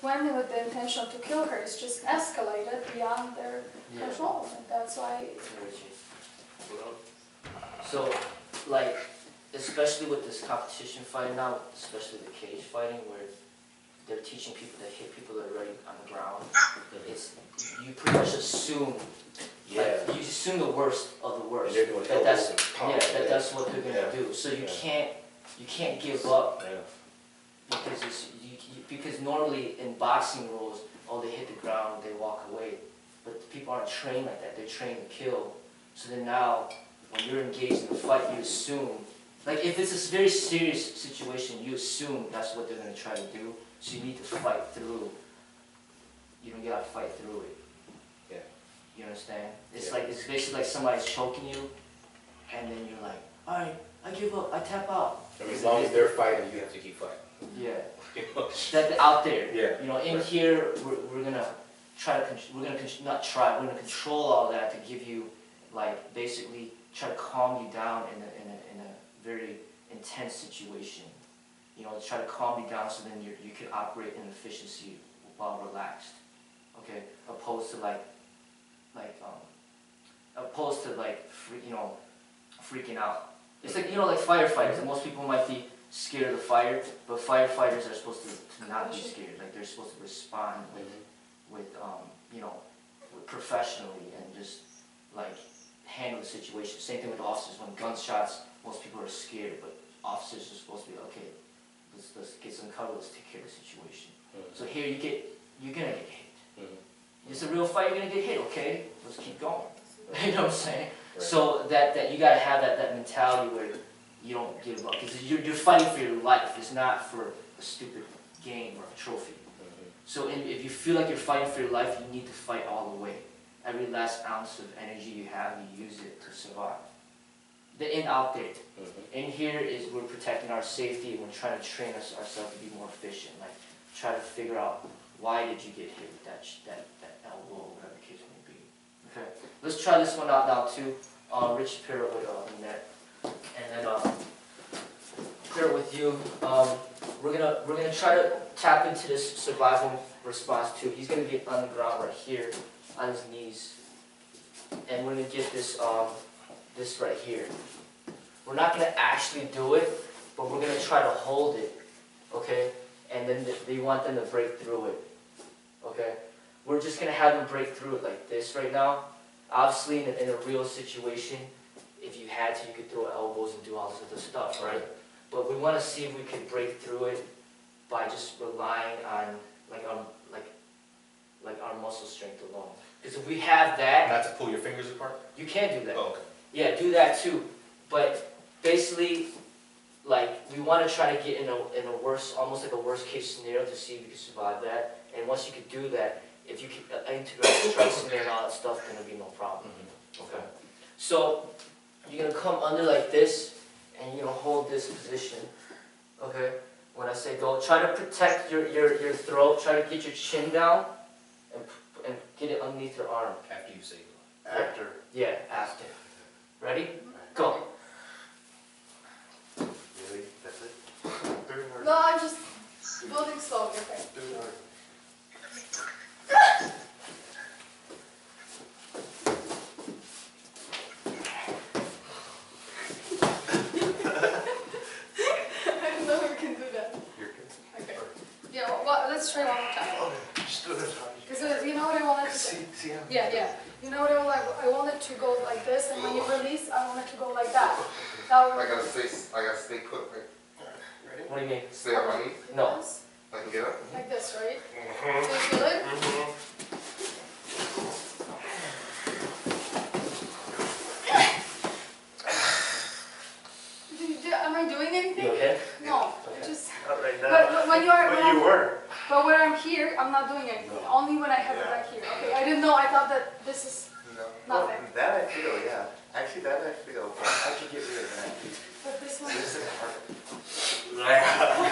went in with the intention to kill her. It's just escalated beyond their control, and that's why. So, like, especially with this competition fighting now, especially the cage fighting, where they're teaching people to hit people that are already on the ground. It's you pretty much assume. Like, you assume the worst of the worst. That's what they're gonna do. So you can't give up because because normally in boxing rules, oh, they hit the ground, they walk away, but people aren't trained like that. They're trained to kill. So then now, when you're engaged in a fight, you assume, like if it's a very serious situation, you assume that's what they're gonna try to do. So you need to fight through. You don't gotta fight through it. You understand? It's like it's basically like somebody's choking you, and then you're like, all right, I give up, I tap out. I mean, as long as they're fighting, you have to keep fighting. Yeah. That out there. Yeah. You know, in here, we're gonna try to we're gonna control all that to give you, like, basically try to calm you down in a very intense situation. You know, to try to calm you down so then you can operate in efficiency while relaxed. Okay, opposed to freaking out. It's like, you know, like firefighters. Most people might be scared of the fire, but firefighters are supposed to not be scared. Like, they're supposed to respond with professionally and just like handle the situation. Same thing with officers. When gunshots, most people are scared, but officers are supposed to be okay. Let's get some cover. Let's take care of the situation. So here you're gonna get hit. It's a real fight. You're gonna get hit. Okay, let's keep going. You know what I'm saying? Right. So that you gotta have that mentality where you don't give up, because you're fighting for your life. It's not for a stupid game or a trophy. So if you feel like you're fighting for your life, you need to fight all the way. Every last ounce of energy you have, you use it to survive. The in out there. In here is we're protecting our safety, and we're trying to train ourselves to be more efficient. Like, try to figure out, why did you get hit with that elbow, or whatever the case may be. Okay, let's try this one out now too. Rich, pair it with Annette, and then pair it with you. We're gonna try to tap into this survival response too. He's gonna get on the ground right here, on his knees, and we're gonna get this this right here. We're not gonna actually do it, but we're gonna try to hold it. Okay, and then they want them to break through it. Okay, we're just gonna have them break through it like this right now. Obviously, in a real situation, if you had to, you could throw elbows and do all this other stuff, right? But we want to see if we can break through it by just relying on our muscle strength alone. Because if we have that, not to pull your fingers apart. You can do that. Oh, okay. Yeah, do that too. But basically, like, we want to try to get in a worse, almost like a worst case scenario to see if we can survive that. And once you can do that, if you can integrate strikes in there and all that stuff, then it'll be no problem. Okay. So you're gonna come under like this, and you're gonna hold this position. Okay. When I say go, try to protect your throat. Try to get your chin down, and get it underneath your arm. After you say go. After. Yeah, after. Ready? Go. Really? That's it? No, I'm just building slowly. Okay. Let's try one more time. Okay, just do it. Because you know what I wanted to do? Yeah. You know what I wanted to go like this, and when you release, I want it to go like that. I gotta stay put, right? Ready? What do you mean? Stay on my knee? No. I can get up? Like this, right? Do you feel it? Am I doing anything? You okay? No. Okay. Just. Not right now. But you were. But when I'm here, I'm not doing anything. Only when I have it back here. Okay, I didn't know. I thought that this is nothing. Well, that I feel, yeah. Actually, that I feel. I could get rid of that. But this one. This is hard. You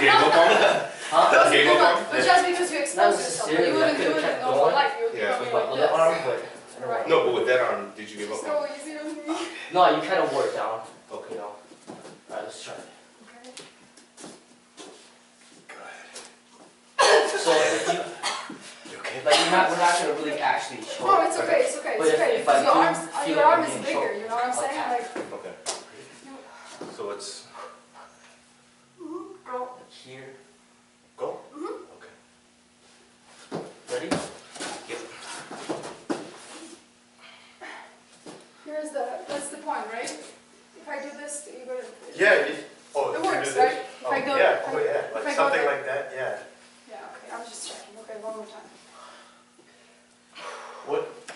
gave up on it? Huh? Gave up on it? But just because you expose yourself, you wouldn't do it in normal life. You would do it like this. Arm, but Right. No, but with that arm, did you give up on it? So easy to me. no, you kind of wore it down. Okay. You know. All right, let's try it. Okay. Go ahead. So if you like we're not gonna really actually choke. No, it's okay, it's okay, But it's okay. if I Because your do arms, feel your like arm I'm is being bigger, choked, you know what I'm I'll saying? tap. Like, Okay. So it's go. Like here. go? Mm-hmm. Okay. Ready? Yep. Here's that's the point, right? If I do this, you go to. Yeah, oh, It you works, do this? right? If Oh, I go. yeah, if oh, I- yeah, if I like go something there- like that, yeah. Yeah, okay, I'm just checking. Okay, one more time.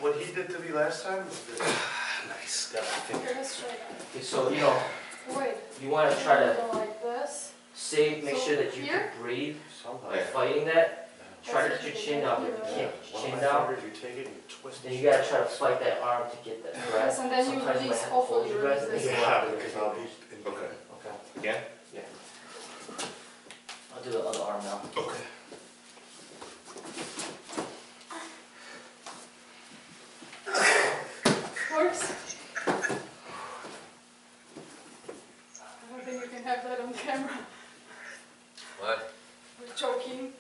What he did to me last time was this. Nice. Got my Okay, let's try that. Okay, so you know, Wait. you want to try to Go like this. make So sure that you here? can breathe Somehow. by fighting that. Try to That's keep your what chin you down, do, but you right? can't keep your One chin of my down. fingers, you take it and you twist it. Then you gotta try to fight that arm to get that breath. Yes, and then you Sometimes release, might have to hopefully hold you your breath release and this. then go Yeah, out with because your I'll be fingers. in Okay. Okay. Again? I'll do the other arm now. Okay. Works. I don't think you can have that on camera. What? We're joking.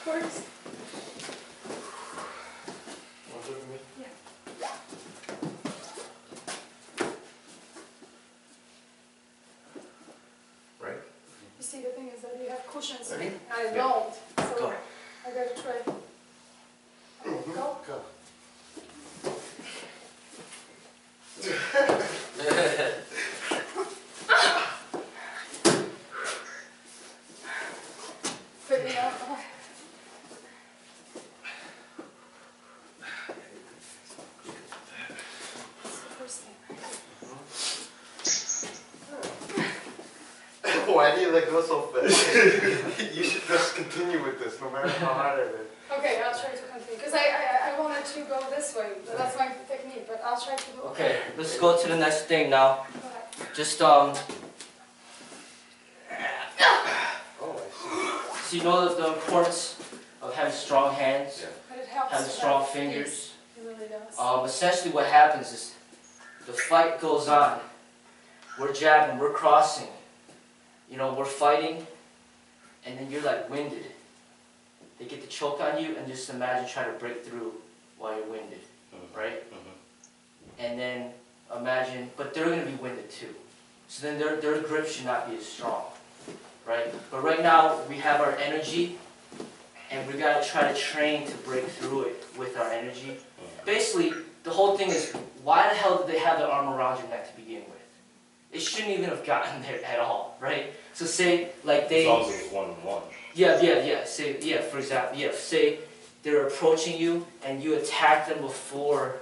Works. Want to do it for me? Yeah. Right? You see, the thing is that you have cushions. Ready? I Yeah. don't. So Go. I gotta try. Okay, go. Go. But you know, it's the first thing. Why do you let go so fast? You should just continue with this, no matter how hard it is. Okay, I'll try to continue. Because I wanted to go this way. That's my technique, but I'll try to go. Okay, let's go to the next thing now. Go ahead. Just Oh, I so you know the importance of having strong hands, Yeah. But it helps. having to strong have fingers. peace. It really does. Essentially what happens is the fight goes on. We're jabbing, we're crossing. You know, we're fighting, and then you're like winded. They get the choke on you, and just imagine trying to break through while you're winded, right? And then imagine, but they're going to be winded too. So then their grip should not be as strong, right? But right now, we have our energy, and we got to try to train to break through it with our energy. Basically, the whole thing is, why the hell did they have the arm around your neck to begin with? It shouldn't even have gotten there at all, right? So say, like they... As long as it was one-on-one. Yeah. Say, yeah, for example, yeah, say they're approaching you and you attack them before,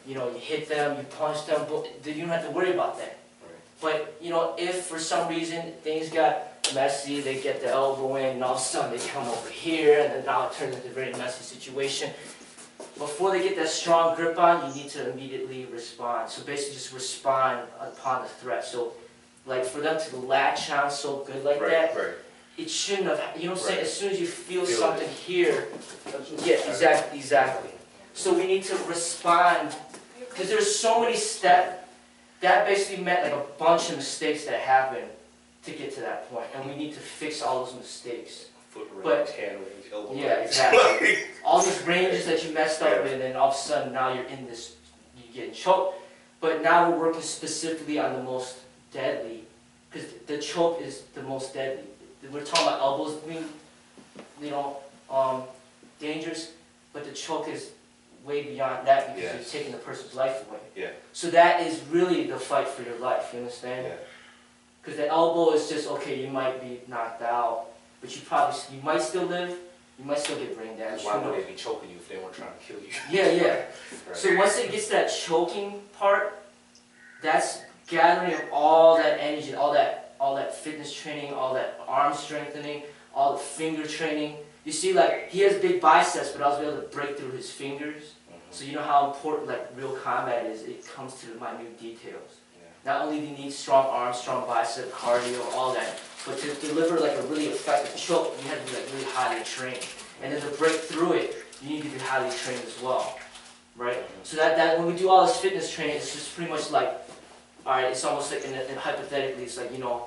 you know, you hit them, you punch them, but you don't have to worry about that. But, you know, if for some reason things got messy, they get the elbow in, and all of a sudden they come over here, and then now it turns into a very messy situation. Before they get that strong grip on, you need to immediately respond. So basically just respond upon the threat. So, like for them to latch on so good like that, Right. it shouldn't have, you know what I'm saying? Right. As soon as you feel Feel something it. here, yeah, exactly. So we need to respond, because there's so many steps, that basically meant like a bunch of mistakes that happened to get to that point, and we need to fix all those mistakes. Foot But- range, hand range, elbow range. Yeah, exactly. All these ranges that you messed up with, and all of a sudden now you're in this, you're getting choked. But now we're working specifically on the most deadly, because the choke is the most deadly. We're talking about elbows being, you know, dangerous, but the choke is way beyond that because Yes. you're taking the person's life away. Yeah. So that is really the fight for your life, you understand? Yeah. Because the elbow is just, okay, you might be knocked out, but you might still live, you might still get brain damage. Why who would knows? they be choking you if they weren't trying to kill you? Yeah. Right. So once it gets to that choking part, that's gathering of all that energy, all that fitness training, all that arm strengthening, all the finger training. You see, like, he has big biceps, but I was able to break through his fingers. So you know how important, like, real combat is. It comes to the minute details. Not only do you need strong arms, strong bicep, cardio, all that, but to deliver like a really effective choke, you have to be like really highly trained. And then to break through it, you need to be highly trained as well. right? So that when we do all this fitness training, it's just pretty much like, all right, it's almost like, and hypothetically, it's like, you know,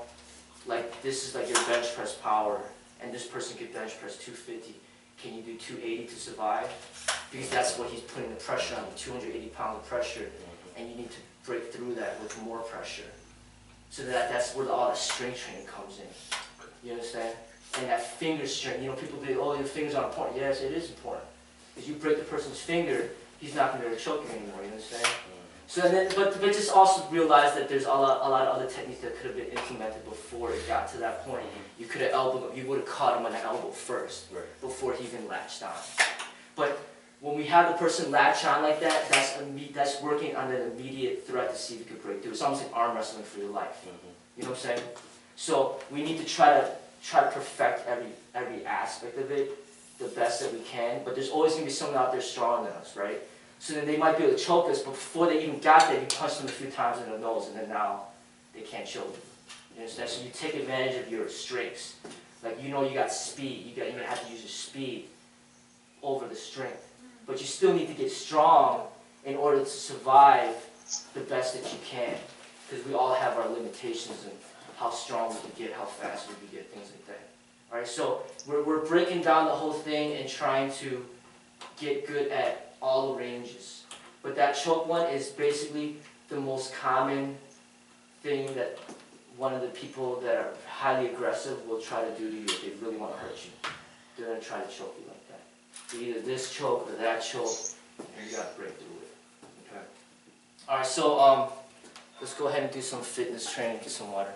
like this is like your bench press power, and this person could bench press 250. Can you do 280 to survive? Because that's what he's putting the pressure on, 280 pounds of pressure, and you need to break through that with more pressure. So that's where all the strength training comes in. You understand? And that finger strength, you know, people think, oh, your fingers aren't important. Yes, it is important. Because you break the person's finger, he's not going to be able to choke you anymore, you understand? So then, but just also realize that there's a lot of other techniques that could have been implemented before it got to that point. You could have elbowed him, you would have caught him on the elbow first, before he even latched on. But when we have the person latch on like that, that's working on an immediate threat to see if you can break through. It's almost like arm wrestling for your life. You know what I'm saying? So we need to try to perfect every aspect of it the best that we can. But there's always going to be someone out there stronger than us, right? So then they might be able to choke us, but before they even got there, you punched them a few times in the nose, and then now they can't choke you. You understand? So you take advantage of your strengths. Like, you know, you got speed. You're gonna have to use your speed over the strength. But you still need to get strong in order to survive the best that you can. Because we all have our limitations and how strong we can get, how fast we can get, things like that. Alright, so we're breaking down the whole thing and trying to get good at all the ranges. But that choke one is basically the most common thing that one of the people that are highly aggressive will try to do to you if they really want to hurt you. They're going to try to choke you like that. Either this choke or that choke, and you got to break through it. Okay. Alright, so let's go ahead and do some fitness training, get some water.